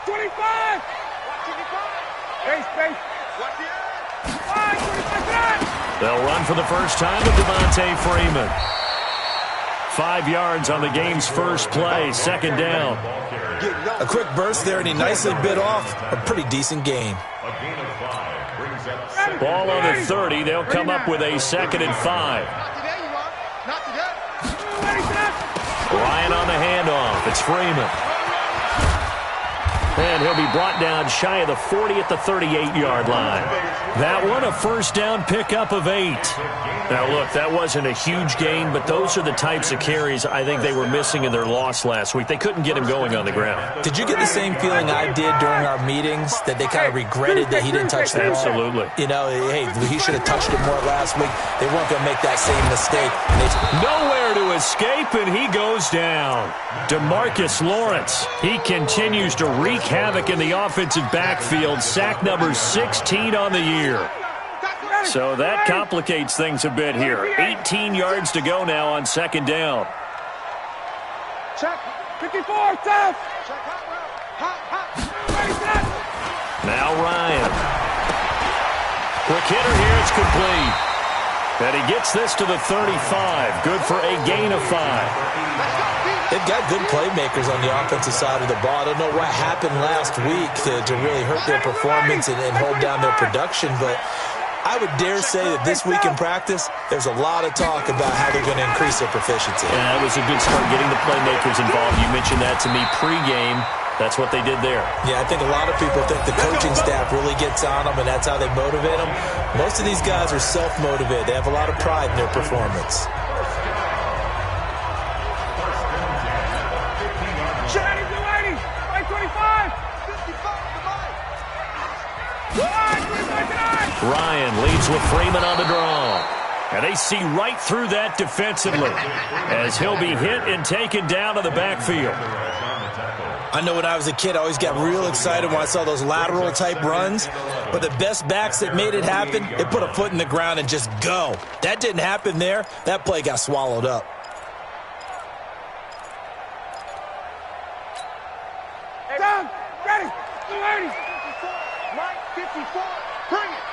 25! Space. They'll run for the first time with Devontae Freeman. 5 yards on the game's first play, second down. A quick burst there, and he nicely bit off a pretty decent gain. Ball on the 30. They'll come up with a 2nd and 5. Ryan on the handoff. It's Freeman. And he'll be brought down shy of the 40 at the 38-yard line. That one, a first down pickup of 8. Now, look, that wasn't a huge gain, but those are the types of carries I think they were missing in their loss last week. They couldn't get him going on the ground. Did you get the same feeling I did during our meetings, that they kind of regretted that he didn't touch the ball? Absolutely. You know, hey, he should have touched it more last week. They weren't going to make that same mistake. Nowhere to escape, and he goes down. DeMarcus Lawrence, he continues to wreak havoc in the offensive backfield. Sack number 16 on the year. So that complicates things a bit here. 18 yards to go now on 2nd down. Check. 54, tough. Now Ryan. Quick hitter here, it's complete. And he gets this to the 35. Good for a gain of 5. They've got good playmakers on the offensive side of the ball. I don't know what happened last week to really hurt their performance and hold down their production, but I would dare say that this week in practice, there's a lot of talk about how they're going to increase their proficiency. Yeah, that was a good start getting the playmakers involved. You mentioned that to me pregame. That's what they did there. Yeah, I think a lot of people think the coaching staff really gets on them, and that's how they motivate them. Most of these guys are self-motivated. They have a lot of pride in their performance. Ryan leads with Freeman on the draw. And they see right through that defensively as he'll be hit and taken down to the backfield. I know when I was a kid, I always got real excited when I saw those lateral-type runs. But the best backs that made it happen, they put a foot in the ground and just go. That didn't happen there. That play got swallowed up. Down, ready, 280. Mike, 54, bring it.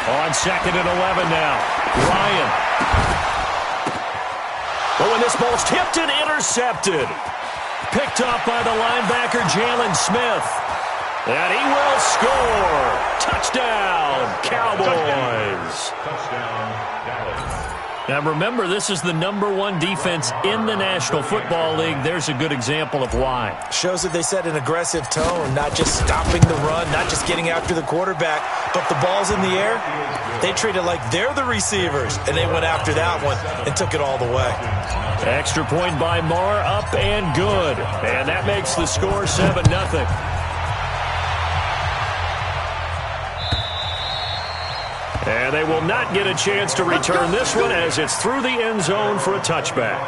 On 2nd and 11 now. Ryan. Oh, and this ball's tipped and intercepted. Picked off by the linebacker, Jalen Smith. And he will score. Touchdown, Cowboys. Now, remember, this is the #1 defense in the National Football League. There's a good example of why. Shows that they set an aggressive tone, not just stopping the run, not just getting after the quarterback, but the ball's in the air. They treat it like they're the receivers, and they went after that one and took it all the way. Extra point by Marr, up and good. And that makes the score 7-0. And they will not get a chance to return this one as it's through the end zone for a touchback.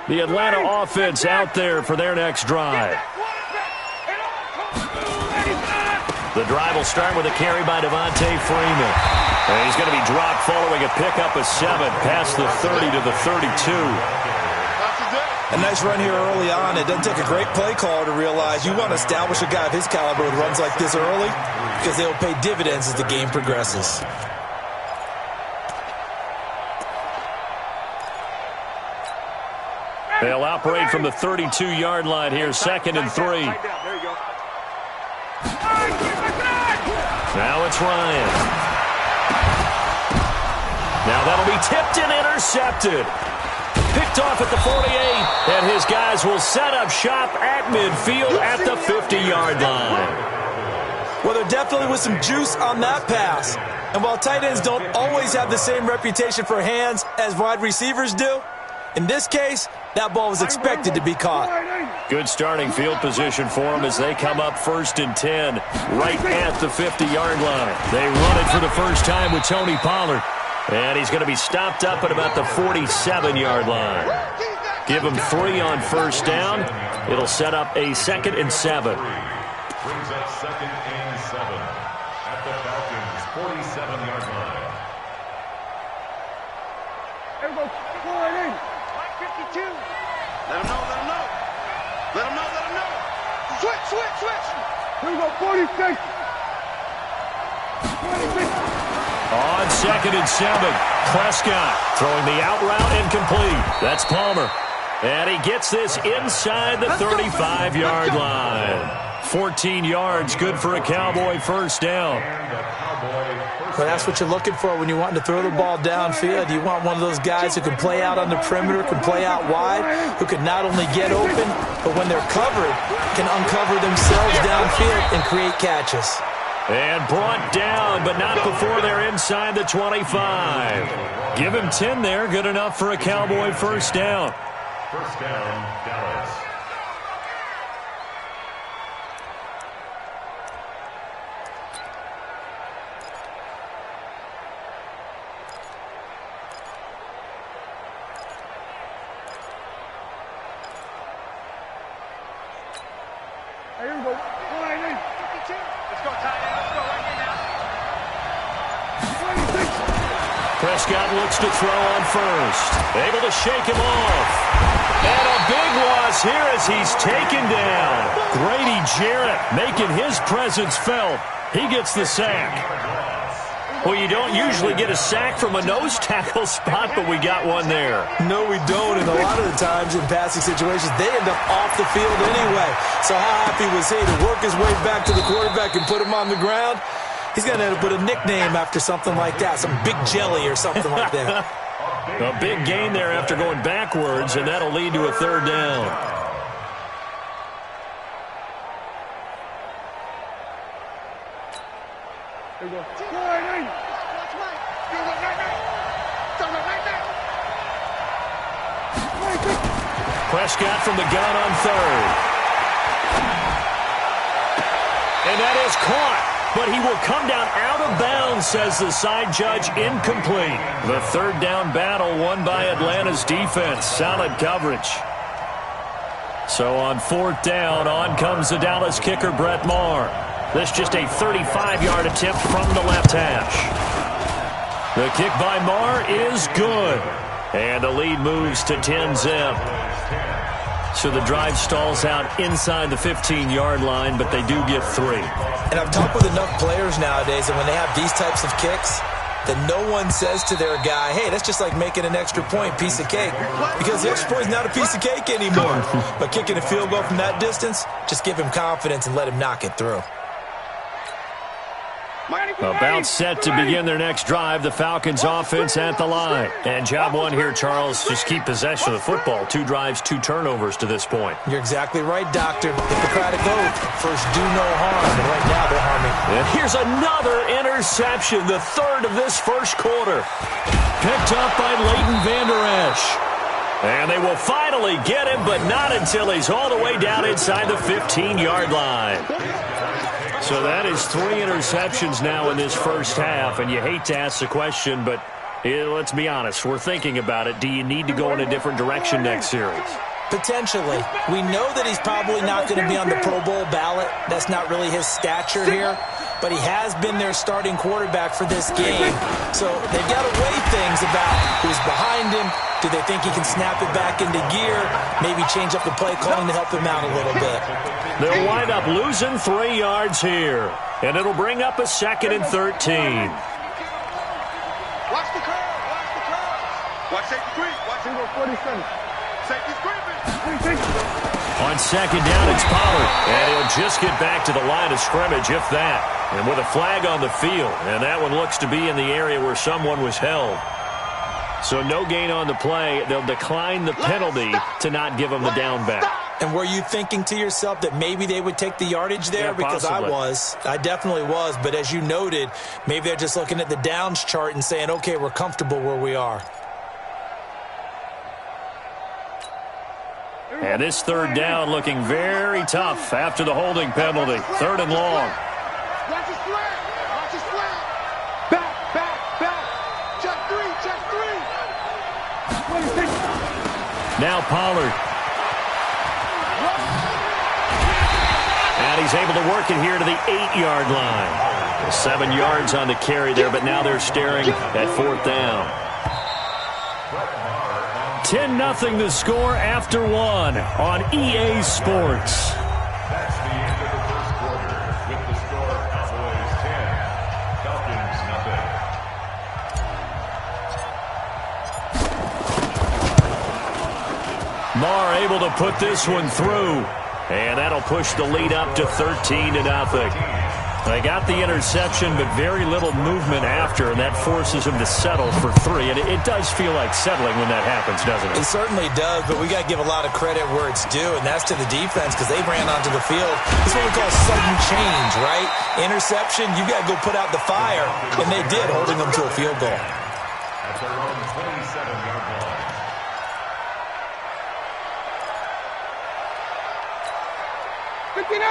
The Atlanta offense out there for their next drive. The drive will start with a carry by Devontae Freeman. And he's going to be dropped following a pickup of 7 past the 30 to the 32. A nice run here early on. It doesn't take a great play caller to realize you want to establish a guy of his caliber who runs like this early because they'll pay dividends as the game progresses. They'll operate from the 32-yard line here, 2nd and 3. Now it's Ryan. Now that'll be tipped and intercepted. Picked off at the 48, and his guys will set up shop at midfield at the 50-yard line. Well, there definitely was some juice on that pass. And while tight ends don't always have the same reputation for hands as wide receivers do, in this case, that ball was expected to be caught. Good starting field position for them as they come up 1st and 10, right at the 50-yard line. They run it for the first time with Tony Pollard. And he's going to be stopped up at about the 47-yard line. Give him 3 on 1st down. It'll set up a 2nd and 7. Brings up 2nd and 7 at the Falcons' 47-yard line. Everybody, pull it in. Mike 52. Let him know, let him know. Let him know, let him know. Switch, switch, switch. Here we go, 46. 26. On 2nd and 7, Prescott throwing the out route incomplete. That's Palmer. And he gets this inside the 35-yard line. 14 yards, good for a Cowboy first down. Well, that's what you're looking for when you're wanting to throw the ball downfield. You want one of those guys who can play out on the perimeter, can play out wide, who can not only get open, but when they're covered, can uncover themselves downfield and create catches. And brought down, but not before they're inside the 25. Give him 10 there, good enough for a Cowboy first down. First down, Dallas. Here we go. Pull it in. 52. Let's go, tight end. Let's go right here now. 26. Prescott looks to throw on 1st. Able to shake him off. And a big loss here as he's taken down. Grady Jarrett making his presence felt. He gets the sack. Well, you don't usually get a sack from a nose tackle spot, but we got one there. No, we don't, and a lot of the times in passing situations, they end up off the field anyway. So how happy was he to work his way back to the quarterback and put him on the ground? He's going to end up with a nickname after something like that, some Big Jelly or something like that. A big gain there after going backwards, and that'll lead to a 3rd down. Here we go. Pull it in. Watch Mike. Do it right now. Do it right now. Prescott from the gun on 3rd. And that is caught. But he will come down out of bounds, says the side judge, incomplete. The 3rd down battle won by Atlanta's defense. Solid coverage. So on 4th down, on comes the Dallas kicker, Brett Maher. This just a 35-yard attempt from the left hash. The kick by Maher is good. And the lead moves to 10-zip. So the drive stalls out inside the 15-yard line, but they do get 3. And I've talked with enough players nowadays that when they have these types of kicks, that no one says to their guy, hey, that's just like making an extra point, piece of cake. Because the extra point is not a piece of cake anymore. But kicking a field goal from that distance, just give him confidence and let him knock it through. About set to begin their next drive, the Falcons offense at the line. And job one here, Charles, just keep possession of the football. 2 drives, 2 turnovers to this point. You're exactly right, Doctor. Hippocratic oath. First, do no harm. And right now, they're harming. And here's another interception, the 3rd of this first quarter. Picked up by Leighton Vander Esch. And they will finally get him, but not until he's all the way down inside the 15-yard line. So that is 3 interceptions now in this first half, and you hate to ask the question, but let's be honest, we're thinking about it. Do you need to go in a different direction next series? Potentially. We know that he's probably not going to be on the Pro Bowl ballot. That's not really his stature here, but he has been their starting quarterback for this game. So they've got to weigh things about who's behind him. Do they think he can snap it back into gear? Maybe change up the play calling to help him out a little bit. They'll wind up losing 3 yards here, and it'll bring up a 2nd and 13. Watch the curve. Watch the curve. Watch safety creep. Watch him go 47. Safety's creeping. On 2nd down, it's Pollard, and he'll just get back to the line of scrimmage, if that. And with a flag on the field, and that one looks to be in the area where someone was held. So no gain on the play. They'll decline the penalty to not give him the down back. And were you thinking to yourself that maybe they would take the yardage there? Yeah, because possibly. I definitely was. But as you noted, maybe they're just looking at the downs chart and saying, okay, we're comfortable where we are. And this third down looking very tough after the holding penalty. Third and long. Watch his flat. Watch his flat. Back. Check three. Now Pollard. And he's able to work it here to the 8-yard line. 7 yards on the carry there, but now they're staring at fourth down. 10-0 the score after one on EA Sports. That's the end of the first quarter with the score Cowboys 10, Falcons nothing. Marr able to put this one through. And that'll push the lead up to 13-0. They got the interception, but very little movement after, and that forces him to settle for 3. And it does feel like settling when that happens, doesn't it? It certainly does, but we got to give a lot of credit where it's due, and that's to the defense because they ran onto the field. This is what we call sudden change, right? Interception, you got to go put out the fire, and they did, holding them to a field goal. At their own 27-yard line.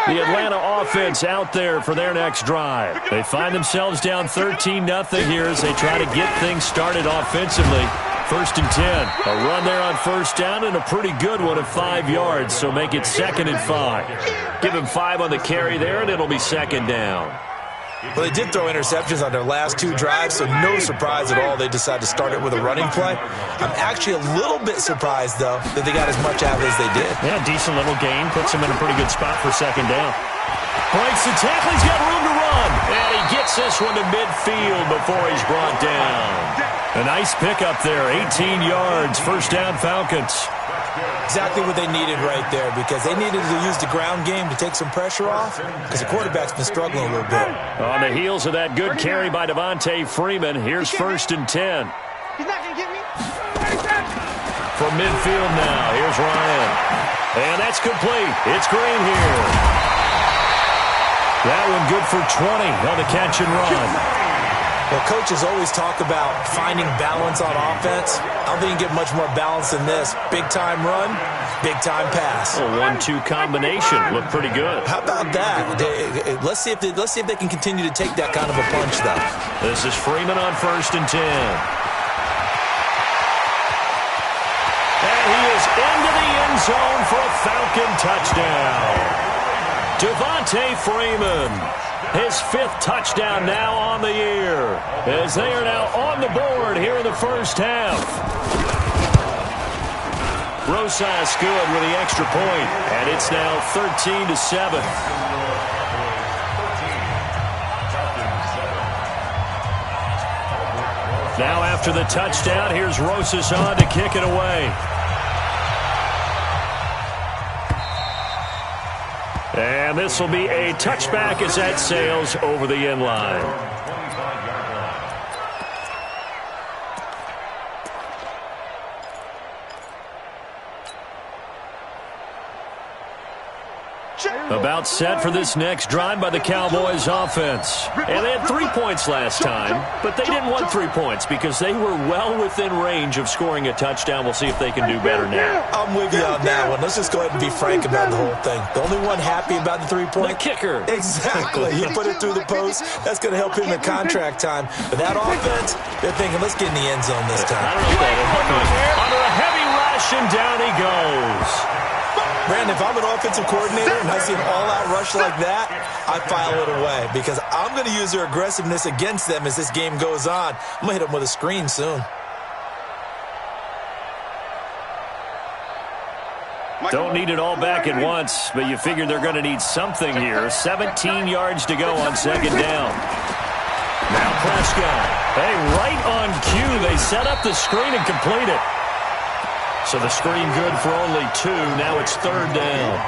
The Atlanta offense out there for their next drive. They find themselves down 13-0 here as they try to get things started offensively. First and 10. A run there on first down and a pretty good one at 5 yards, so make it 2nd and 5. Give him 5 on the carry there, and it'll be 2nd down. Well, they did throw interceptions on their last 2 drives, so no surprise at all they decided to start it with a running play. I'm actually a little bit surprised, though, that they got as much out of it as they did. Yeah, decent little gain. Puts him in a pretty good spot for 2nd down. Breaks the tackle. He's got room to run. And he gets this one to midfield before he's brought down. A nice pickup there. 18 yards. First down, Falcons. Exactly what they needed right there because they needed to use the ground game to take some pressure off because the quarterback's been struggling a little bit. On the heels of that good carry by Devontae Freeman, here's 1st and 10. He's not going to get me. From midfield now, here's Ryan. And that's complete. It's Green here. That one good for 20 on the catch and run. Well, coaches always talk about finding balance on offense. I don't think you get much more balance than this. Big-time run, big-time pass. A 1-2 combination. Looked pretty good. How about that? Let's see if they can continue to take that kind of a punch, though. This is Freeman on 1st and 10. And he is into the end zone for a Falcon touchdown. Devontae Freeman. His 5th touchdown now on the year as they are now on the board here in the first half. Rosas good with the extra point, and it's now 13-7. Now after the touchdown, here's Rosas on to kick it away. And this will be a touchback as that sails over the end line. About set for this next drive by the Cowboys offense. And they had 3 points last time, but they didn't want 3 points because they were well within range of scoring a touchdown. We'll see if they can do better now. I'm with you on that one. Let's just go ahead and be frank about the whole thing. The only one happy about the 3-point? The kicker. Exactly. You put it through the post, that's going to help him in contract time. But that offense, they're thinking, let's get in the end zone this time. I don't know if that under a heavy rush, and down he goes. Brandon, if I'm an offensive coordinator and I see an all-out rush like that, I file it away because I'm going to use their aggressiveness against them as this game goes on. I'm going to hit them with a screen soon. Don't need it all back at once, but you figure they're going to need something here. 17 yards to go on 2nd down. Now Prescott. Hey, right on cue. They set up the screen and complete it. So the screen good for only 2. Now it's 3rd down.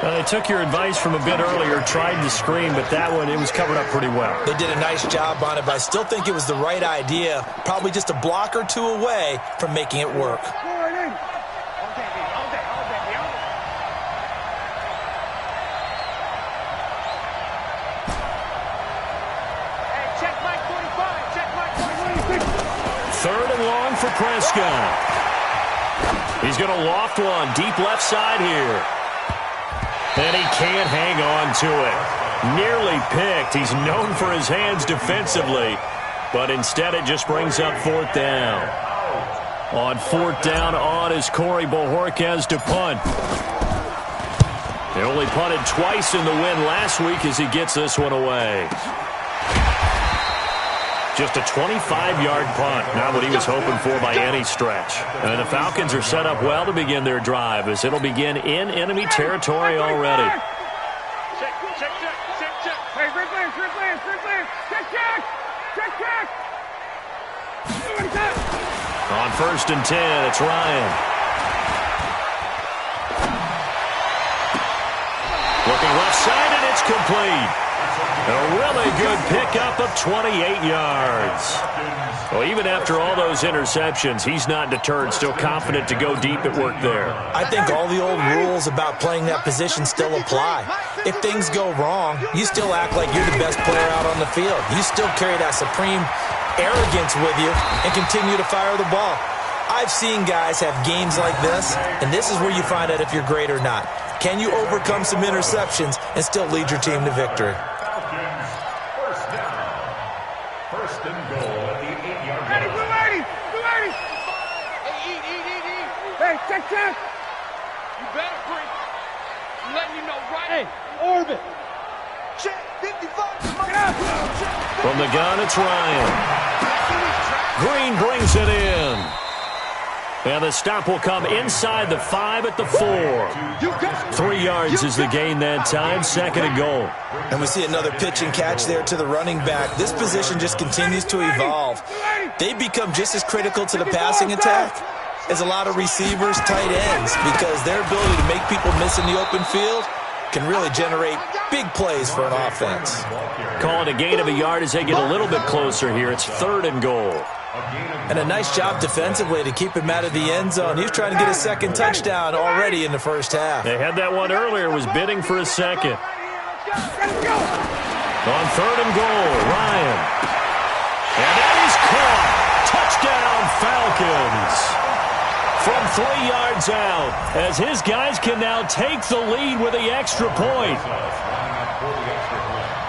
They took your advice from a bit earlier, tried the screen, but that one, it was covered up pretty well. They did a nice job on it, but I still think it was the right idea. Probably just a block or 2 away from making it work. Check Mike 45. Check Mike 45. Third and long for Prescott. He's going to loft one deep left side here. And he can't hang on to it. Nearly picked. He's known for his hands defensively, but instead it just brings up fourth down. On fourth down on is Corey Bojorquez to punt. He only punted twice in the win last week as he gets this one away. Just a 25-yard punt, not what he was hoping for by any stretch. And the Falcons are set up well to begin their drive as it'll begin in enemy territory already. Check. Hey, free players. Check. On first and 10, it's Ryan. Looking left side, and it's complete. A really good pickup of 28 yards. Well, even after all those interceptions, he's not deterred, still confident to go deep at work there. I think all the old rules about playing that position still apply. If things go wrong, you still act like you're the best player out on the field. You still carry that supreme arrogance with you and continue to fire the ball. I've seen guys have games like this, and this is where you find out if you're great or not. Can you overcome some interceptions and still lead your team to victory? First down. First and goal at the 8-yard line. Ready, blue 80. Hey, eat. Hey, check. You better break. I'm letting you know right. Hey, orbit. Check, 55. From the gun, it's Ryan. Green brings it in. And the stop will come inside the 5 at the 4. 3 yards is the gain that time, second and goal. And we see another pitch and catch there to the running back. This position just continues to evolve. They become just as critical to the passing attack as a lot of receivers, tight ends, because their ability to make people miss in the open field can really generate big plays for an offense. Call it a gain of a yard as they get a little bit closer here. It's third and goal. And a nice job defensively to keep him out of the end zone. He was trying to get a second touchdown already in the first half. They had that one earlier, was bidding for a second. On third and goal, Ryan. And that is caught. Touchdown, Falcons. From 3 yards out, as his guys can now take the lead with the extra point.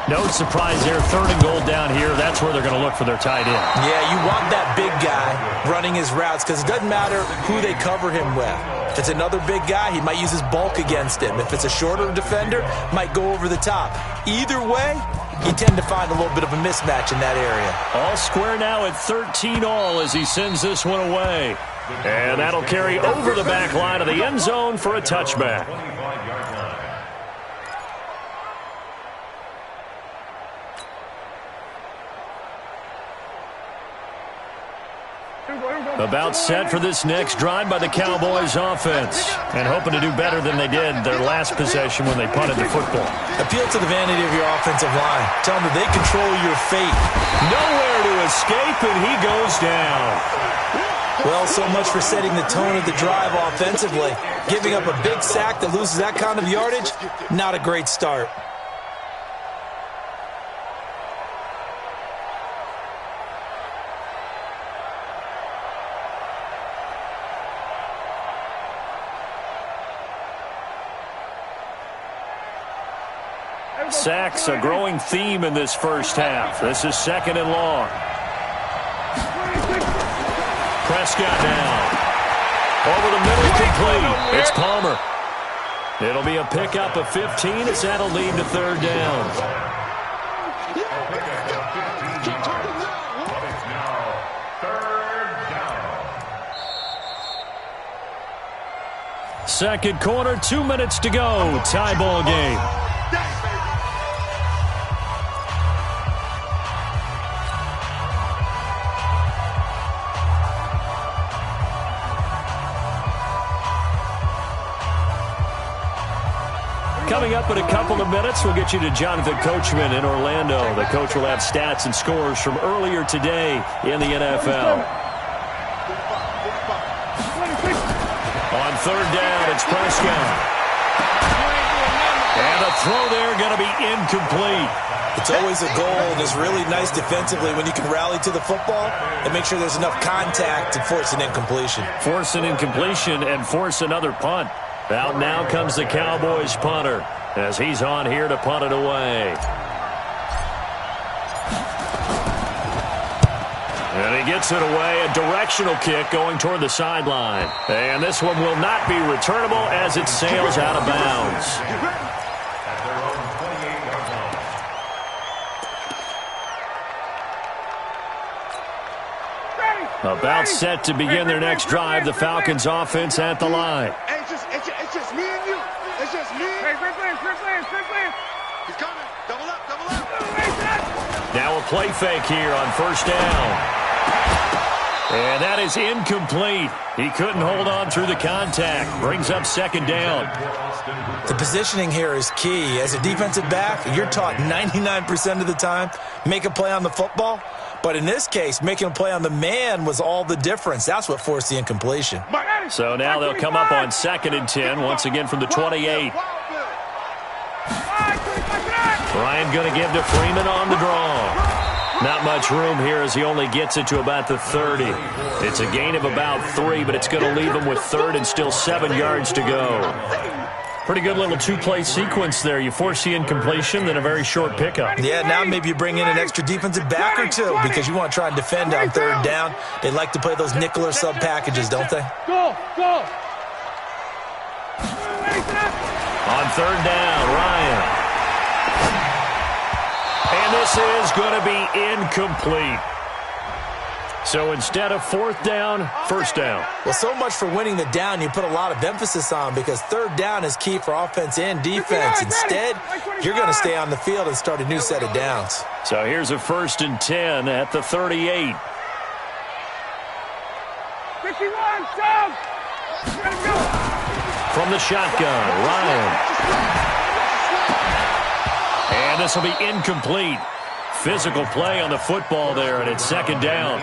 No surprise there, third and goal down here. That's where they're going to look for their tight end. Yeah, you want that big guy running his routes because it doesn't matter who they cover him with. If it's another big guy, he might use his bulk against him. If it's a shorter defender, might go over the top. Either way, you tend to find a little bit of a mismatch in that area. All square now at 13 all as he sends this one away. And that'll carry over the back line of the end zone for a touchback. About set for this next drive by the Cowboys offense. And hoping to do better than they did their last possession when they punted the football. Appeal to the vanity of your offensive line. Tell them that they control your fate. Nowhere to escape, and he goes down. Well, so much for setting the tone of the drive offensively. Giving up a big sack that loses that kind of yardage, not a great start. Sacks, a growing theme in this first half. This is second and long. Prescott now. Over the middle, complete. It's Palmer. It'll be a pickup of 15 as that'll lead to third down. Second quarter, 2 minutes to go. Tie ball game. Coming up in a couple of minutes, we'll get you to Jonathan Coachman in Orlando. The coach will have stats and scores from earlier today in the NFL. On third down, it's Prescott. And the throw there going to be incomplete. It's always a goal, and it's really nice defensively when you can rally to the football and make sure there's enough contact to force an incompletion. Force an incompletion and force another punt. Out now comes the Cowboys punter as he's on here to punt it away. And he gets it away, a directional kick going toward the sideline. And this one will not be returnable as it sails out of bounds. About set to begin their next drive, the Falcons offense at the line. Hey, it's just me and you. It's just me. Hey, quick play. He's coming. Double up. Now a play fake here on first down. And that is incomplete. He couldn't hold on through the contact. Brings up second down. The positioning here is key. As a defensive back, you're taught 99% of the time, make a play on the football. But in this case, making a play on the man was all the difference. That's what forced the incompletion. So now they'll come up on 2nd and 10, once again from the 28. Ryan going to give to Freeman on the draw. Not much room here as he only gets it to about the 30. It's a gain of about 3, but it's going to leave him with 3rd and still 7 yards to go. Pretty good little two-play sequence there. You force the incompletion, then a very short pickup. Yeah, now maybe you bring in an extra defensive back or two because you want to try and defend on 3rd down. They like to play those nickel or sub packages, don't they? Go. On 3rd down, Ryan. And this is going to be incomplete. So instead of 4th down, 1st down. Well, so much for winning the down you put a lot of emphasis on because 3rd down is key for offense and defense. Instead, you're going to stay on the field and start a new set of downs. So here's a 1st and 10 at the 38. 51, Tom! From the shotgun, Ryan. And this will be incomplete. Physical play on the football there, and it's 2nd down.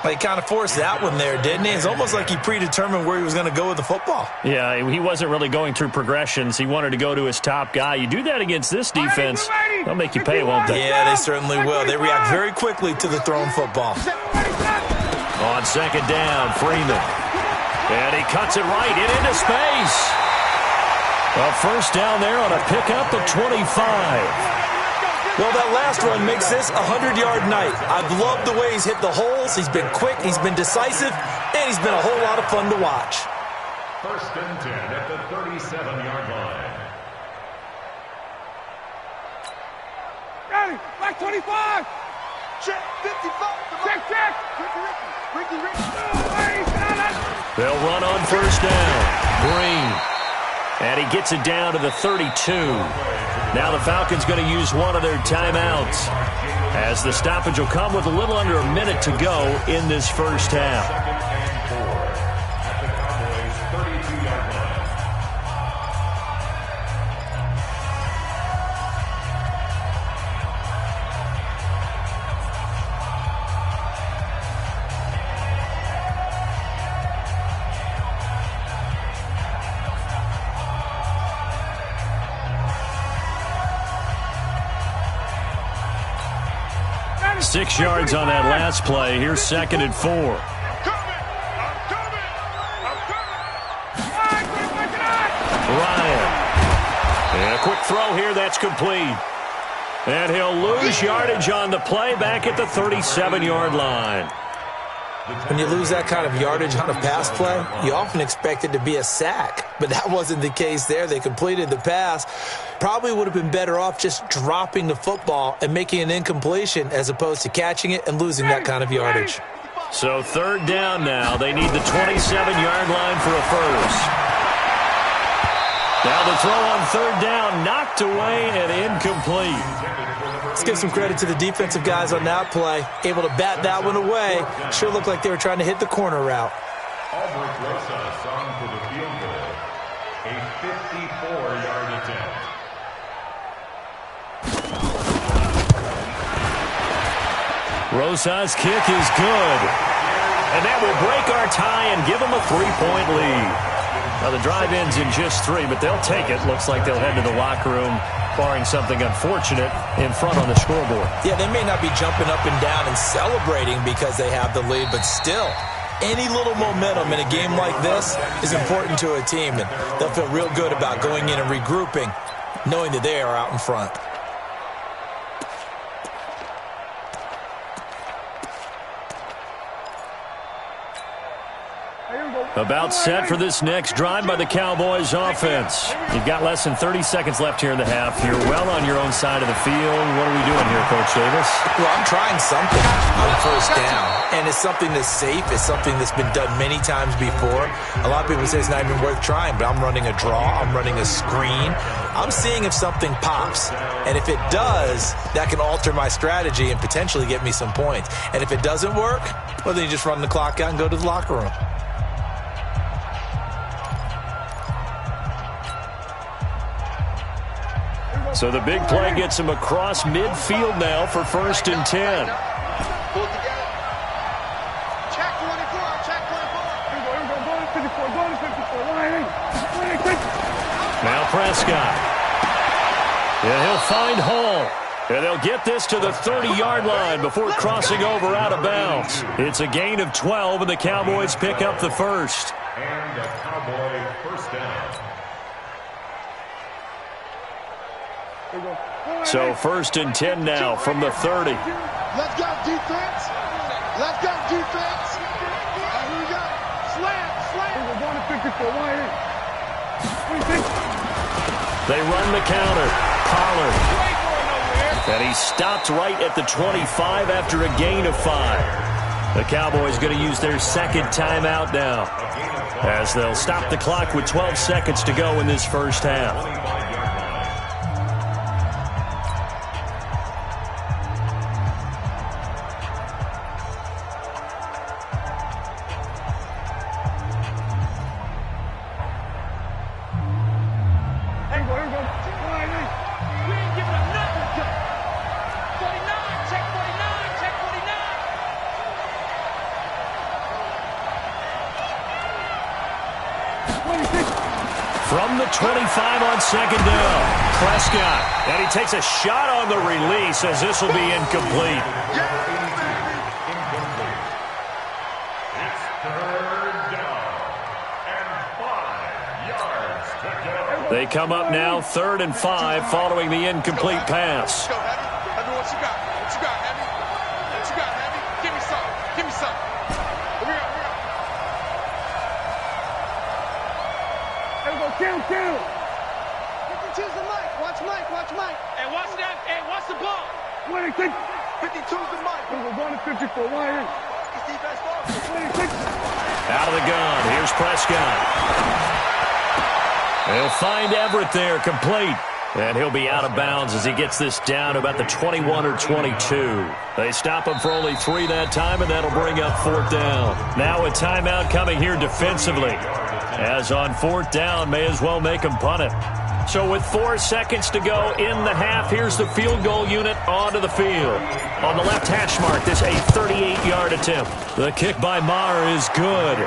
Well, he kind of forced that one there, didn't he? It's almost like he predetermined where he was going to go with the football. Yeah, he wasn't really going through progressions. He wanted to go to his top guy. You do that against this defense, they'll make you pay, won't they? Yeah, they certainly will. They react very quickly to the thrown football. On 2nd down, Freeman. And he cuts it right into space. A 1st down there on a pickup at 25. Well, that last run makes this a 100-yard night. I've loved the way he's hit the holes. He's been quick, he's been decisive, and he's been a whole lot of fun to watch. 1st and 10 at the 37-yard line. Ready, back 25. Check, 55. Check. Ricky. They'll run on 1st down. Green. And he gets it down to the 32. Now the Falcons going to use one of their timeouts as the stoppage will come with a little under a minute to go in this first half. 6 yards on that last play. Here's 2nd and 4. Ryan. And a quick throw here. That's complete. And he'll lose yardage on the play back at the 37-yard line. When you lose that kind of yardage on a pass play, you often expect it to be a sack. But that wasn't the case there. They completed the pass. Probably would have been better off just dropping the football and making an incompletion as opposed to catching it and losing that kind of yardage. So 3rd down now. They need the 27-yard line for a first. Now the throw on 3rd down, knocked away and incomplete. Let's give some credit to the defensive guys on that play. Able to bat that one away. Sure looked like they were trying to hit the corner route. Albert Rosas on for the field goal. A 54-yard attempt. Rosas' kick is good. And that will break our tie and give them a 3-point lead. Now, the drive ends in just 3, but they'll take it. Looks like they'll head to the locker room, barring something unfortunate, in front on the scoreboard. Yeah, they may not be jumping up and down and celebrating because they have the lead, but still, any little momentum in a game like this is important to a team, and they'll feel real good about going in and regrouping, knowing that they are out in front. About set for this next drive by the Cowboys offense. You've got less than 30 seconds left here in the half. You're well on your own side of the field. What are we doing here, Coach Davis? Well, I'm trying something on first down, and it's something that's safe. It's something that's been done many times before. A lot of people say it's not even worth trying, but I'm running a draw. I'm running a screen. I'm seeing if something pops, and if it does, that can alter my strategy and potentially get me some points. And if it doesn't work, well, then you just run the clock out and go to the locker room. So the big play gets him across midfield now for 1st and 10. Pull it together. Check 24. Check 24. Now Prescott. And he'll find Hall. And they'll get this to the 30-yard line before crossing over out of bounds. It's a gain of 12, and the Cowboys pick up the first. And a Cowboy first down. So 1st and 10 now from the 30. Let's go, defense. Let's go, defense. Here we go. Slam. We're going to 54. They run the counter. Pollard. And he stopped right at the 25 after a gain of 5. The Cowboys going to use their second timeout now, as they'll stop the clock with 12 seconds to go in this first half. From the 25 on second down, Prescott. And he takes a shot on the release as this will be incomplete. It's 3rd down and 5 yards to go. They come up now 3rd and 5 following the incomplete pass. Go, Heavy. Heavy, what you got? What you got, Heavy? What you got, Heavy? Give me some. Give me some. Here we go. Count. 52's the mic. Watch Mike. Hey, watch that. Hey, watch the ball. 52's the mic. We're going to 54. Out of the gun. Here's Prescott. He'll find Everett there, complete. And he'll be out of bounds as he gets this down to about the 21 or 22. They stop him for only 3 that time, and that'll bring up 4th down. Now a timeout coming here defensively, as on 4th down, may as well make him punt it. So with 4 seconds to go in the half, here's the field goal unit onto the field. On the left hash mark, this a 38-yard attempt. The kick by Maher is good,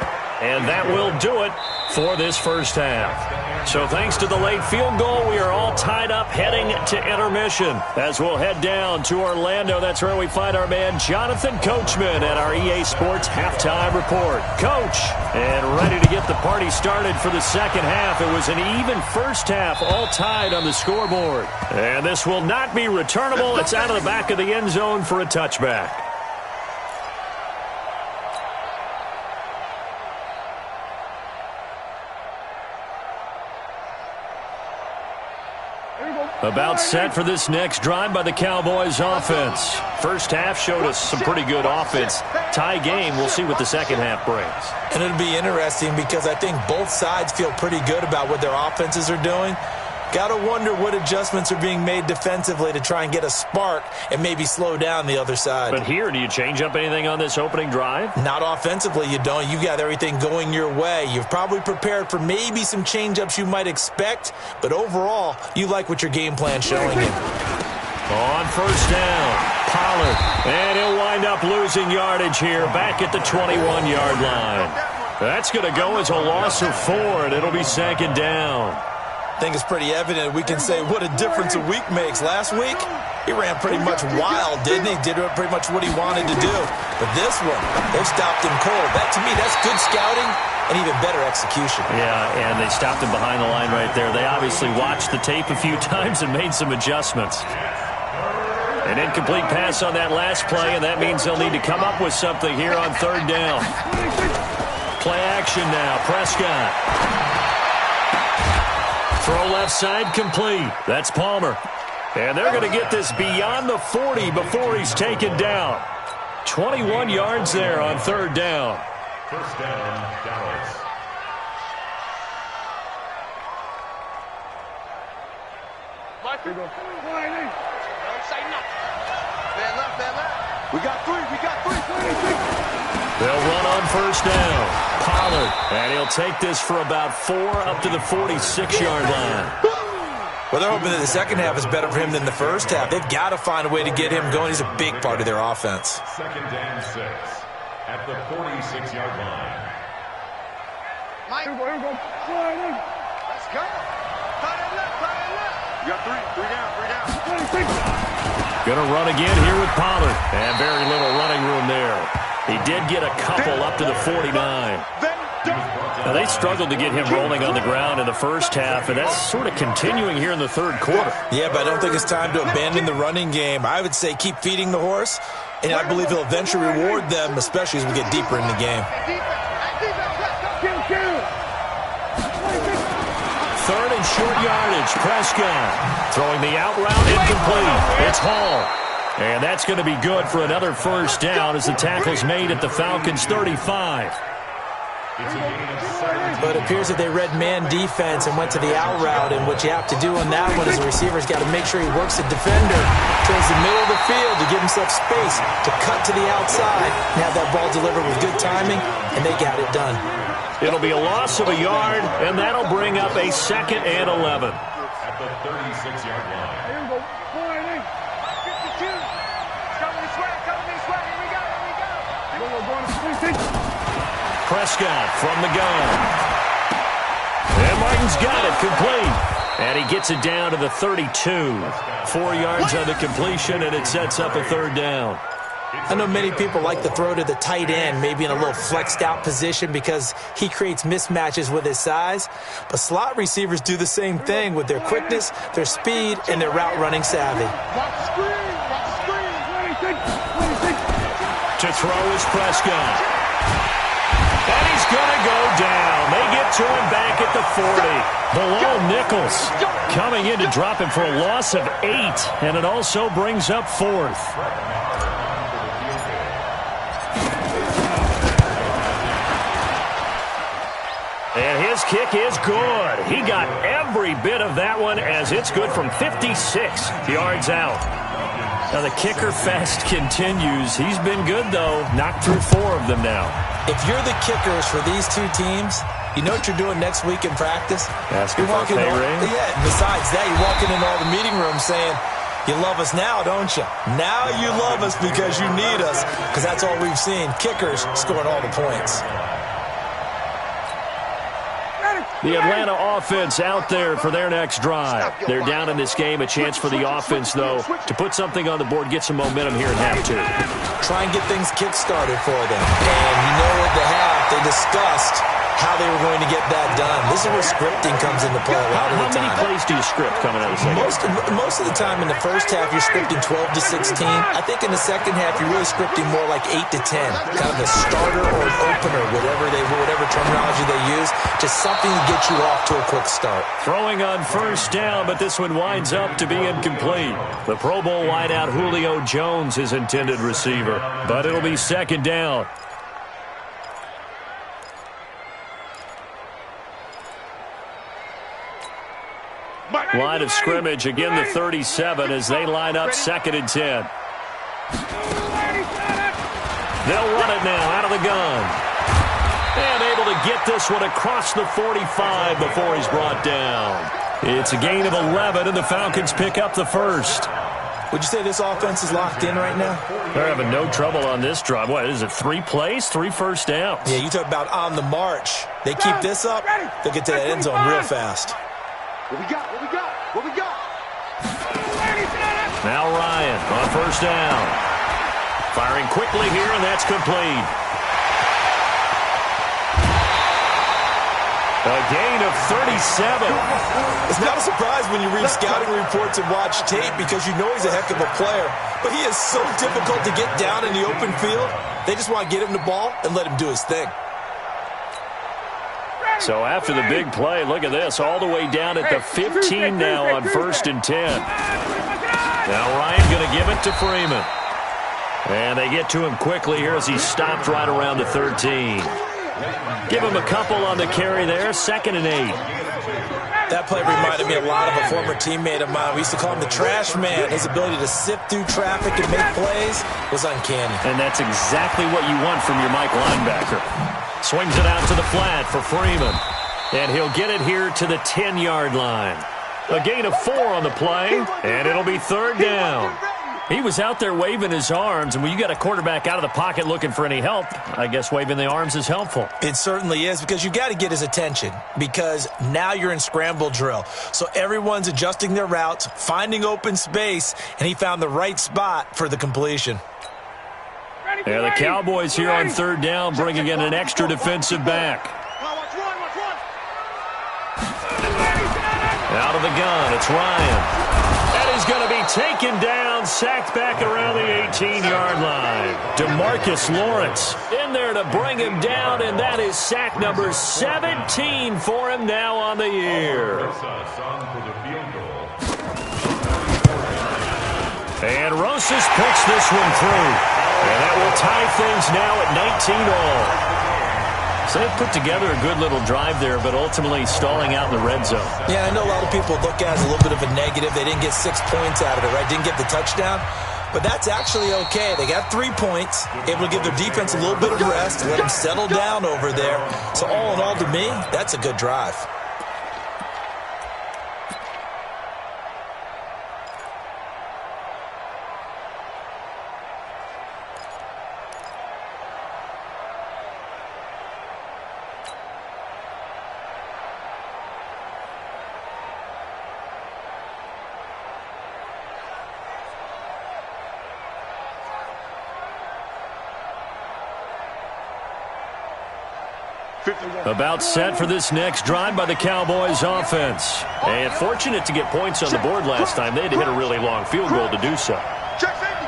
and that will do it for this first half. So thanks to the late field goal, we are all tied up heading to intermission. As we'll head down to Orlando, that's where we find our man Jonathan Coachman at our EA Sports Halftime Report. Coach, and ready to get the party started for the second half. It was an even first half, all tied on the scoreboard. And this will not be returnable. It's out of the back of the end zone for a touchback. About set for this next drive by the Cowboys offense. First half showed us some pretty good offense. Tie game, we'll see what the second half brings. And it'll be interesting because I think both sides feel pretty good about what their offenses are doing. Got to wonder what adjustments are being made defensively to try and get a spark and maybe slow down the other side. But here, do you change up anything on this opening drive? Not offensively, you don't. You've got everything going your way. You've probably prepared for maybe some change-ups you might expect, but overall, you like what your game plan's showing you. On first down, Pollard. And he'll wind up losing yardage here back at the 21-yard line. That's going to go as a loss of 4, and it'll be second down. I think it's pretty evident. We can say what a difference a week makes. Last week, he ran pretty much wild, didn't he? Did pretty much what he wanted to do. But this one, they've stopped him cold. That, to me, that's good scouting and even better execution. Yeah, and they stopped him behind the line right there. They obviously watched the tape a few times and made some adjustments. An incomplete pass on that last play, and that means they'll need to come up with something here on third down. Play action now. Prescott. Throw left side complete. That's Palmer. And they're going to get this beyond the 40 before he's taken down. 21 yards there on third down. First down, Dallas. Michael, don't say nothing. Bad luck, bad luck. We got three. They'll run on first down. Pollard. And he'll take this for about 4 up to the 46-yard line. Well, they're hoping that the second half is better for him than the first half. They've got to find a way to get him going. He's a big part of their offense. Second and 6 at the 46-yard line. Mike. Here we go. Let's go. You got three down. Going to run again here with Pollard. And very little running room there. He did get a couple up to the 49. Now, they struggled to get him rolling on the ground in the first half, and that's sort of continuing here in the third quarter. Yeah, but I don't think it's time to abandon the running game. I would say keep feeding the horse, and I believe he'll eventually reward them, especially as we get deeper in the game. Third and short yardage. Prescott throwing the out route incomplete. It's Hall. And that's going to be good for another first down as the tackle's made at the Falcons' 35. But it appears that they read man defense and went to the out route, and what you have to do on that one is the receiver's got to make sure he works the defender towards the middle of the field to give himself space to cut to the outside and have that ball delivered with good timing, and they got it done. It'll be a loss of a yard, and that'll bring up a 2nd and 11. At the 36-yard line. Here we go. 52. Cover this way. Here we go. Prescott from the gun. And Martin's got it complete. And he gets it down to the 32. 4 yards on the completion, and it sets up a third down. I know many people like to throw to the tight end, maybe in a little flexed out position because he creates mismatches with his size. But slot receivers do the same thing with their quickness, their speed, and their route running savvy. To throw is Prescott. And he's going to go down. They get to him back at the 40. Below Nichols coming in to drop him for a loss of 8. And it also brings up 4th. And his kick is good. He got every bit of that one as it's good from 56 yards out. Now the kicker fest continues. He's been good, though. Knocked through 4 of them now. If you're the kickers for these two teams, you know what you're doing next week in practice? Asking for a pay raise? Yeah, besides that, you're walking in all the meeting rooms saying, you love us now, don't you? Now you love us because you need us, because that's all we've seen. Kickers scoring all the points. The Atlanta offense out there for their next drive. They're down in this game. A chance for the offense, though, to put something on the board, get some momentum here in half 2. Try and get things kick-started for them. And you know at the half, they discussed how they were going to get that done. This is where scripting comes into play a lot of the time. How many plays do you script coming out of the second? Most of the time in the first half, you're scripting 12 to 16. I think in the second half, you're really scripting more like 8 to 10. Kind of a starter or an opener, whatever terminology they use. Just something to get you off to a quick start. Throwing on first down, but this one winds up to be incomplete. The Pro Bowl wideout Julio Jones is intended receiver, but it'll be second down. Line of scrimmage, again the 37 as they line up 2nd and 10. They'll run it now out of the gun. And able to get this one across the 45 before he's brought down. It's a gain of 11, and the Falcons pick up the first. Would you say this offense is locked in right now? They're having no trouble on this drive. What is it, 3 plays, 3 first downs? Yeah, you talk about on the march. They keep this up, they'll get to that end zone real fast. What we got? What we got? What we got? Now Ryan on first down. Firing quickly here, and that's complete. A gain of 37. It's not a surprise when you read scouting reports and watch tape because you know he's a heck of a player. But he is so difficult to get down in the open field. They just want to get him the ball and let him do his thing. So after the big play, look at this, all the way down at the 15 now on 1st and 10. Now Ryan going to give it to Freeman. And they get to him quickly here as he stopped right around the 13. Give him a couple on the carry there, 2nd and 8. That play reminded me a lot of a former teammate of mine. We used to call him the trash man. His ability to sift through traffic and make plays was uncanny. And that's exactly what you want from your Mike linebacker. Swings it out to the flat for Freeman. And he'll get it here to the 10-yard line. A gain of 4 on the play, and it'll be 3rd down. He was out there waving his arms, and when you got a quarterback out of the pocket looking for any help, I guess waving the arms is helpful. It certainly is, because you got to get his attention, because now you're in scramble drill. So everyone's adjusting their routes, finding open space, and he found the right spot for the completion. Yeah, the Cowboys here on 3rd down, bringing in an extra defensive back. Out of the gun, it's Ryan. And he's going to be taken down, sacked back around the 18-yard line. DeMarcus Lawrence in there to bring him down, and that is sack number 17 for him now on the year. And Rosas picks this one through. And that will tie things now at 19 all. So they put together a good little drive there, but ultimately stalling out in the red zone. Yeah, I know a lot of people look at it as a little bit of a negative. They didn't get 6 points out of it, right? Didn't get the touchdown. But that's actually okay. They got 3 points, able to give their defense a little bit of rest, let them settle down over there. So all in all, to me, that's a good drive. About set for this next drive by the Cowboys offense. And fortunate to get points on the board last time. They had to hit a really long field goal to do so.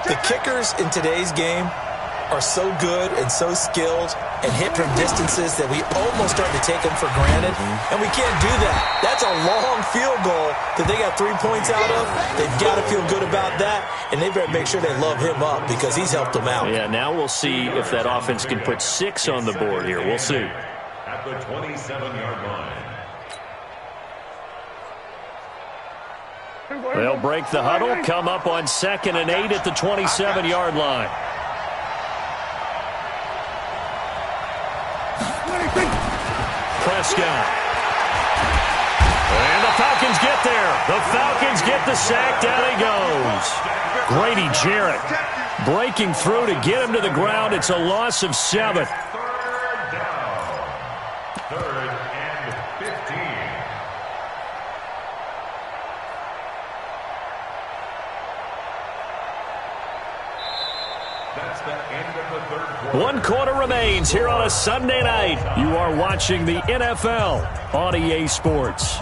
The kickers in today's game are so good and so skilled and hit from distances that we almost start to take them for granted. And we can't do that. That's a long field goal that they got 3 points out of. They've got to feel good about that, and they better make sure they love him up because he's helped them out. Yeah, now we'll see if that offense can put 6 on the board here. We'll see. At the 27-yard line. They'll break the huddle, come up on 2nd and 8 at the 27-yard line. Prescott. And the Falcons get there. The Falcons get the sack. Down he goes. Grady Jarrett breaking through to get him to the ground. It's a loss of 7. One quarter remains here on a Sunday night. You are watching the NFL on EA Sports.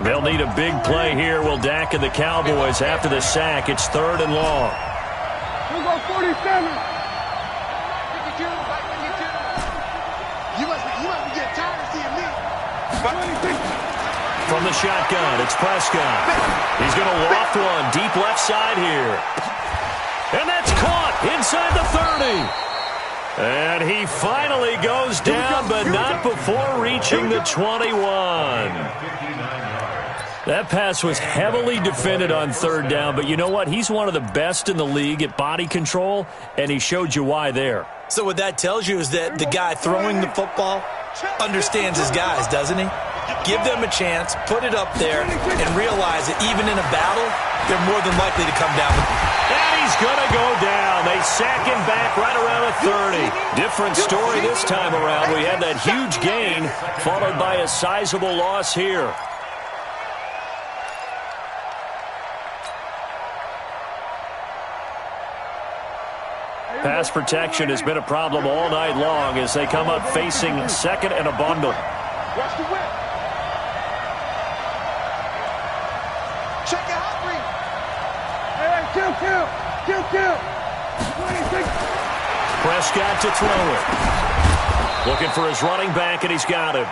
They'll need a big play here. Will Dak and the Cowboys after the sack. It's 3rd and long. We'll go 47. 52. You must be getting tired of seeing me. 26. From the shotgun, it's Prescott. He's going to loft one deep left side here. And that's caught inside the 30. And he finally goes down, but not before reaching the 21. That pass was heavily defended on third down, but you know what? He's one of the best in the league at body control, and he showed you why there. So what that tells you is that the guy throwing the football understands his guys, doesn't he? Give them a chance, put it up there, and realize that even in a battle, they're more than likely to come down. And he's going to go down. They sack him back right around the 30. Different story this time around. We had that huge gain, followed by a sizable loss here. Pass protection has been a problem all night long as they come up facing second and a bundle. Watch the whip. Check it out, Reed. Hey, kill. 26. Prescott to throw it. Looking for his running back, and he's got him.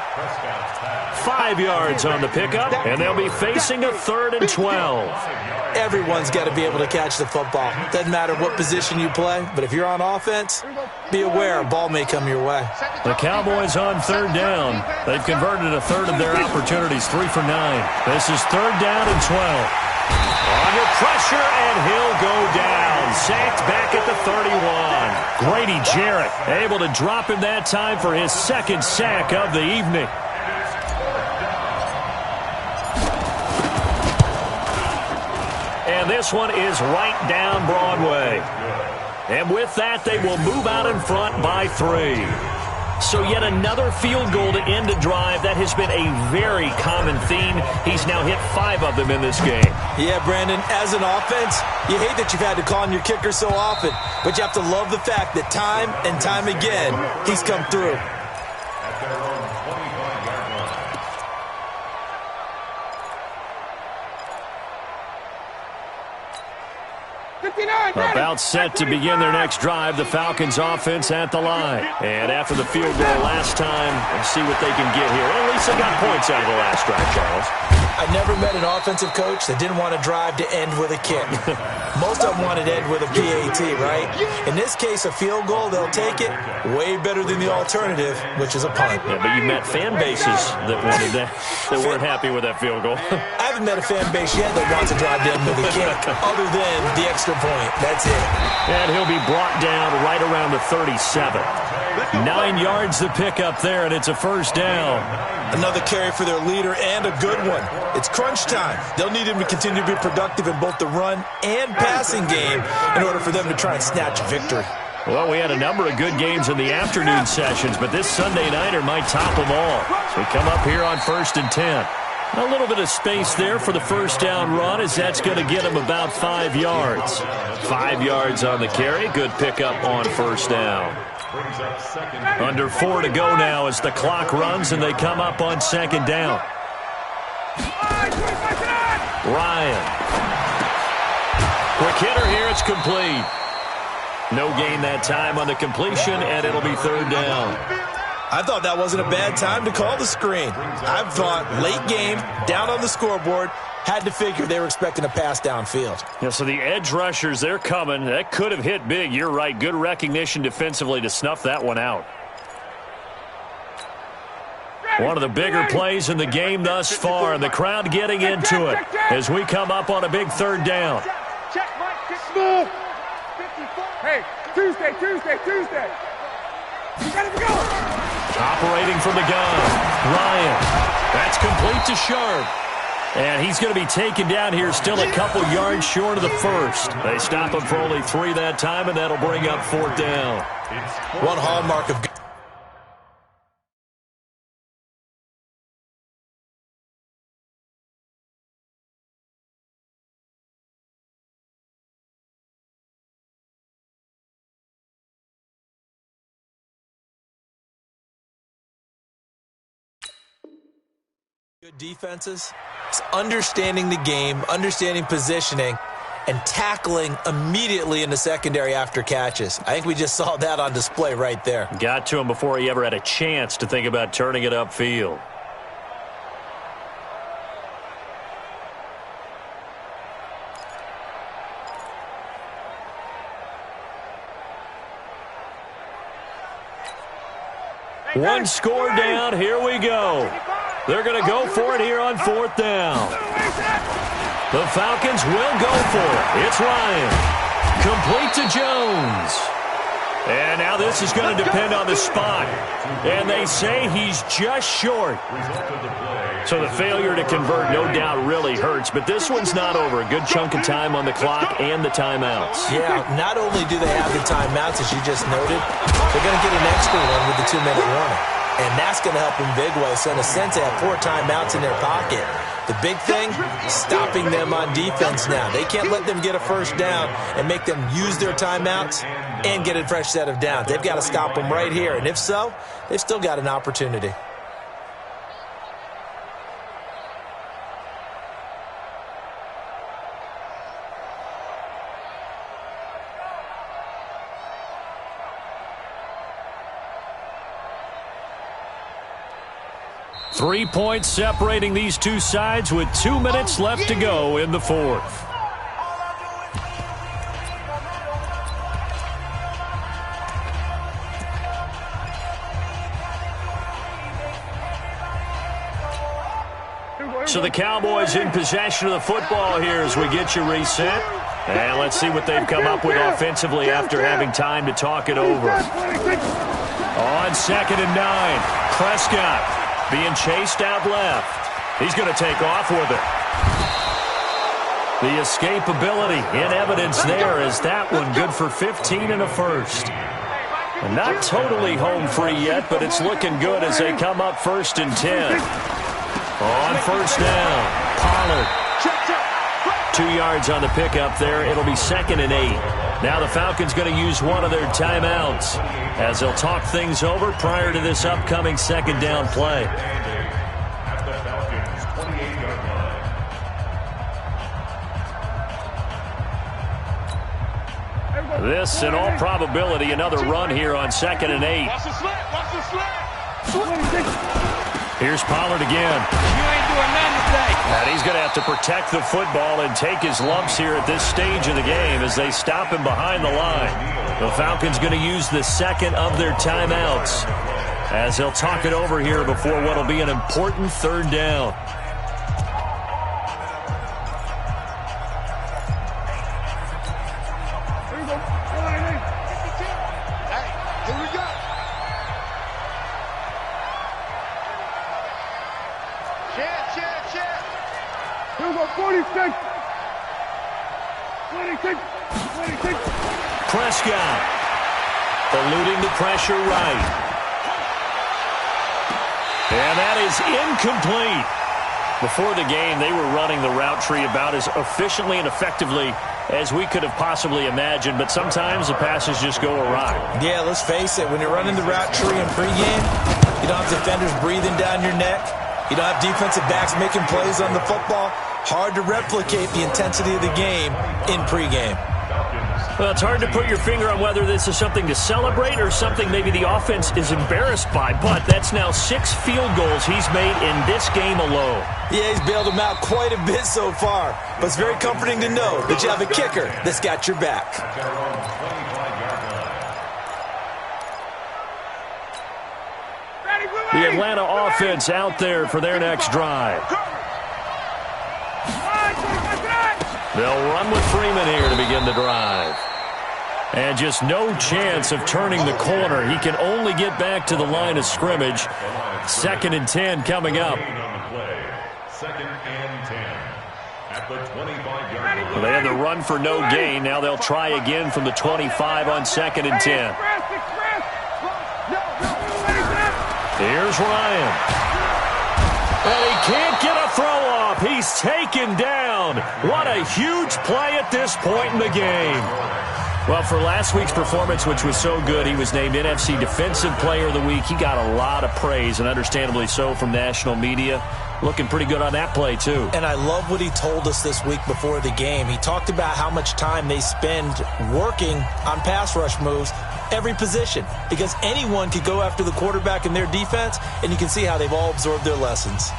5 yards on the pickup, and they'll be facing a 3rd and 12. Everyone's got to be able to catch the football. Doesn't matter what position you play, but if you're on offense, be aware a ball may come your way. The Cowboys on 3rd down. They've converted a third of their opportunities, 3 for 9. This is 3rd down and 12. Under pressure, and he'll go down. Sacked back at the 31. Grady Jarrett able to drop him that time for his 2nd sack of the evening. And this one is right down Broadway. And with that, they will move out in front by 3. So yet another field goal to end a drive. That has been a very common theme. He's now hit 5 of them in this game. Yeah, Brandon, as an offense, you hate that you've had to call on your kicker so often, but you have to love the fact that time and time again, he's come through. About set to begin their next drive, the Falcons offense at the line. And after the field goal last time, let's see what they can get here. At least they got points out of the last drive, Charles. I never met an offensive coach that didn't want to drive to end with a kick. Most of them wanted to end with a PAT, right? In this case, a field goal, they'll take it. Way better than the alternative, which is a punt. Yeah, but you met fan bases that wanted that, that weren't happy with that field goal. I haven't met a fan base yet that wants to drive to end with a kick, other than the extra point. That's it. And he'll be brought down right around the 37. 9 yards to pick up there, and it's a 1st down. Another carry for their leader, and a good one. It's crunch time. They'll need him to continue to be productive in both the run and passing game in order for them to try and snatch a victory. Well, we had a number of good games in the afternoon sessions, but this Sunday nighter might top them all. So we come up here on 1st and 10. A little bit of space there for the 1st down run, as that's going to get him about 5 yards. 5 yards on the carry. Good pickup on 1st down. Under 4 to go now as the clock runs, and they come up on 2nd down. Ryan. Quick hitter here. It's complete. No gain that time on the completion, and it'll be 3rd down. I thought that wasn't a bad time to call the screen. I thought late game, down on the scoreboard, had to figure they were expecting a pass downfield. Yeah, so the edge rushers, they're coming. That could have hit big. You're right. Good recognition defensively to snuff that one out. One of the bigger plays in the game thus far, and the crowd getting into it as we come up on a big 3rd down. Check, Mike. Get smooth. Hey, Tuesday. You gotta go. Operating from the gun, Ryan. That's complete to Sharp. And he's going to be taken down here, still a couple yards short of the 1st. They stop him for only 3 that time, and that'll bring up 4th down. One hallmark of good defenses, it's understanding the game, understanding positioning, and tackling immediately in the secondary after catches. I think we just saw that on display right there. Got to him before he ever had a chance to think about turning it upfield. One score down. Here we go. They're going to go for it here on 4th down. The Falcons will go for it. It's Ryan. Complete to Jones. And now this is going to depend on the spot. And they say he's just short. So the failure to convert no doubt really hurts. But this one's not over. A good chunk of time on the clock and the timeouts. Yeah, not only do they have the timeouts, as you just noted, they're going to get an extra one with the 2-minute warning. And that's going to help in big ways. So in a sense, they have 4 timeouts in their pocket. The big thing, stopping them on defense now. They can't let them get a first down and make them use their timeouts and get a fresh set of downs. They've got to stop them right here. And if so, they've still got an opportunity. Three points separating these two sides with 2 minutes left to go in the 4th. So the Cowboys in possession of the football here as we get you reset. And let's see what they've come up with offensively after having time to talk it over. On 2nd and 9, Prescott being chased out left. He's going to take off with it. The escapability in evidence there is that one good for 15 and a first. And not totally home free yet, but it's looking good as they come up 1st and 10. On 1st down, Pollard. 2 yards on the pickup there. It'll be 2nd and 8. Now the Falcons going to use one of their timeouts as they'll talk things over prior to this upcoming 2nd down play. At the Falcons' 28-yard line. This, in all probability, another run here on 2nd and 8. Watch the slant. Watch the slant. Here's Pollard again. You ain't doing nothing today. And he's going to have to protect the football and take his lumps here at this stage of the game as they stop him behind the line. The Falcons going to use the 2nd of their timeouts as they'll talk it over here before what will be an important 3rd down. Prescott eluding the pressure right. And that is incomplete. Before the game, they were running the route tree about as efficiently and effectively as we could have possibly imagined, but sometimes the passes just go awry. Yeah, let's face it, when you're running the route tree in pregame, you don't have defenders breathing down your neck. You don't have defensive backs making plays on the football. Hard to replicate the intensity of the game in pregame. Well, it's hard to put your finger on whether this is something to celebrate or something maybe the offense is embarrassed by, but that's now 6 field goals he's made in this game alone. Yeah, he's bailed them out quite a bit so far, but it's very comforting to know that you have a kicker that's got your back. The Atlanta offense out there for their next drive. They'll run with Freeman here to begin the drive. And just no chance of turning the corner. He can only get back to the line of scrimmage. 2nd and 10 coming up. 2nd and 10 at the 25-yard line. Well, they had the run for no gain. Now they'll try again from the 25 on 2nd and 10. Here's Ryan. And he can't get a throw off. He's taken down. What a huge play at this point in the game. Well, for last week's performance, which was so good, he was named NFC Defensive Player of the Week. He got a lot of praise, and understandably so, from national media. Looking pretty good on that play, too. And I love what he told us this week before the game. He talked about how much time they spend working on pass rush moves, every position, because anyone could go after the quarterback in their defense, and you can see how they've all absorbed their lessons.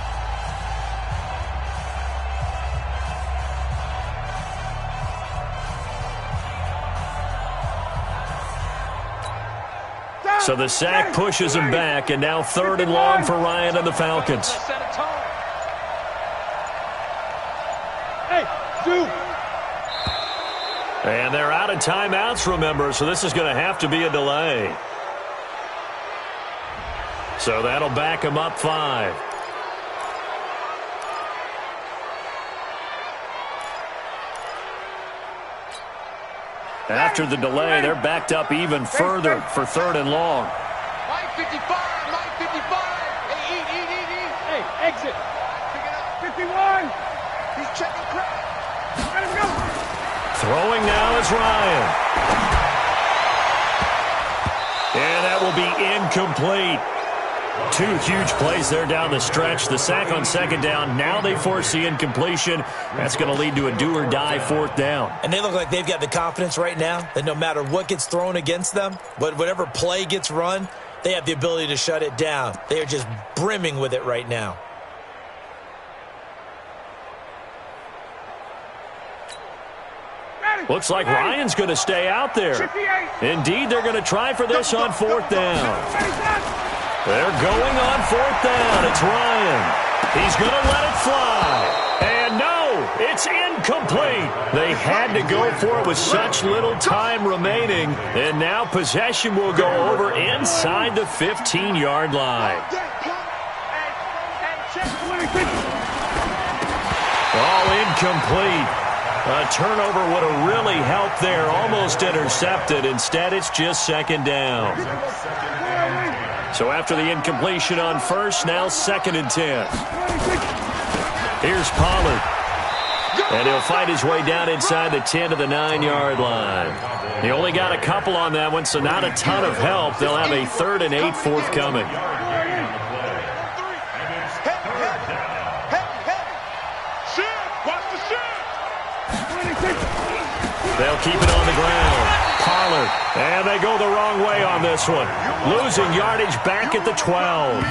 So the sack pushes him back, and now 3rd and long for Ryan and the Falcons. And they're out of timeouts, remember, so this is going to have to be a delay. So that'll back him up 5. After the delay, they're backed up even further for 3rd and long. Mike 55, Mike 55. Hey, eat. Hey, exit. Pick it up. 51. He's checking crap. Let him go. Throwing now is Ryan. And that will be incomplete. 2 huge plays there down the stretch. The sack on 2nd down. Now they force the incompletion. That's going to lead to a do-or-die 4th down. And they look like they've got the confidence right now that no matter what gets thrown against them, but whatever play gets run, they have the ability to shut it down. They are just brimming with it right now. Looks like Ryan's going to stay out there. Indeed, they're going to try for this on 4th down. They're going on 4th down. It's Ryan. He's going to let it fly. And no, it's incomplete. They had to go for it with such little time remaining. And now possession will go over inside the 15-yard line. All incomplete. A turnover would have really helped there. Almost intercepted. Instead, it's just 2nd down. So after the incompletion on 1st, now 2nd and 10. Here's Pollard. And he'll fight his way down inside the 10 to the 9-yard line. He only got a couple on that one, so not a ton of help. They'll have a 3rd and 8 forthcoming. They'll keep it on the ground. Pollard. And they go the wrong way on this one. Losing yardage back at the 12.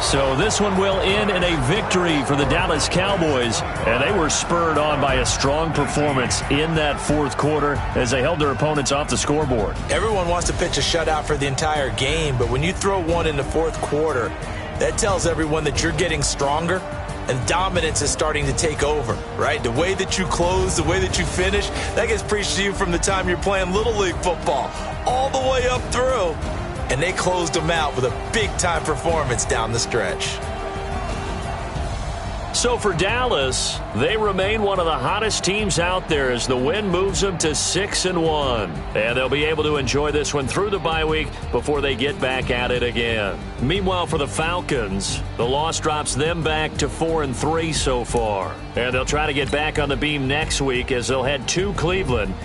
So this one will end in a victory for the Dallas Cowboys. And they were spurred on by a strong performance in that 4th quarter as they held their opponents off the scoreboard. Everyone wants to pitch a shutout for the entire game, but when you throw one in the 4th quarter, that tells everyone that you're getting stronger. And dominance is starting to take over, right? The way that you close, the way that you finish, that gets preached to you from the time you're playing Little League football all the way up through. And they closed them out with a big-time performance down the stretch. So for Dallas, they remain one of the hottest teams out there as the win moves them to 6-1. And they'll be able to enjoy this one through the bye week before they get back at it again. Meanwhile, for the Falcons, the loss drops them back to 4-3 so far. And they'll try to get back on the beam next week as they'll head to Cleveland